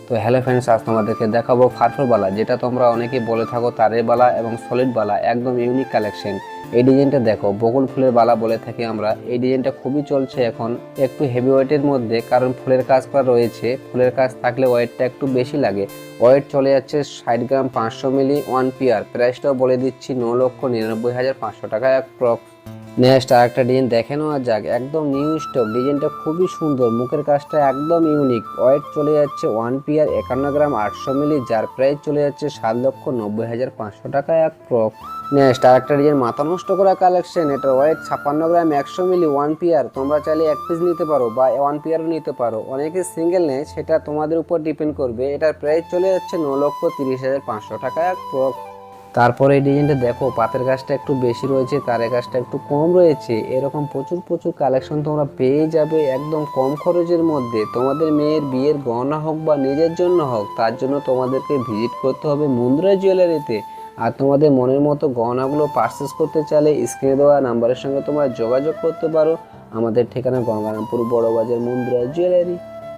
তো hello friends, আজ তোমাদেরকে দেখাবো ফারফুর বালা, যেটা তোমরা অনেকেই বলে থাকো তারের বালা এবং সলিড বালা। একদম ইউনিক কালেকশন। এই ডিজাইনটা দেখো, বকুল ফুলের বালা বলে থাকি আমরা। এই ডিজাইনটা খুবই চলছে এখন, একটু হেভি ওয়েটের মধ্যে, কারণ ফুলের কাজ করা রয়েছে। ফুলের কাজ থাকলে ওয়েটটা একটু বেশি লাগে। ওয়েট চলে যাচ্ছে 60 গ্রাম, 500 মিলি, 1 পেয়ার। প্রাইসটাও বলে দিচ্ছি, 9,99,500 টাকা অ্যাপ্রক্স। নেক্সট আরেকটা ডিজাইন দেখে নেওয়া যাক, একদম নিউ স্টক। ডিজাইনটা খুবই সুন্দর, মুখের কাজটা একদম ইউনিক। ওয়েট চলে যাচ্ছে 1 পেয়ার, 51 গ্রাম, 800 মিলি, যার প্রাইস চলে যাচ্ছে 7,90,500 টাকা অ্যাপ্রক্স। নেক্সট আরেকটা ডিজাইন মাথা নষ্ট করা কালেকশন। এটা ওয়েট 56 গ্রাম, 100 মিলি, 1 পেয়ার। তোমরা চাইলে 1 পিস নিতে পারো বা 1 পেয়ারও নিতে পারো। অনেকে সিঙ্গেল নেয়, সেটা তোমাদের উপর ডিপেন্ড করবে। এটার প্রাইস চলে যাচ্ছে 9,30,500 টাকা অ্যাপ্রক্স। তারপরে এই ডিজাইনটা দেখো, পাতের গাছটা একটু বেশি রয়েছে, তারের গাছটা একটু কম রয়েছে। এরকম প্রচুর প্রচুর কালেকশন তোমরা পেয়ে যাবে একদম কম খরচের মধ্যে। তোমাদের মেয়ের বিয়ের গহনা হোক বা নিজের জন্য হোক, তার জন্য তোমাদেরকে ভিজিট করতে হবে মুন্দ্রা জুয়েলারিতে। আর তোমাদের মনের মতো গহনাগুলো পারচেস করতে চাইলে স্ক্রিনে দেওয়া নাম্বারের সঙ্গে তোমরা যোগাযোগ করতে পারো। আমাদের ঠিকানা গঙ্গারামপুর বড়বাজার মুন্দ্রা জুয়েলারি।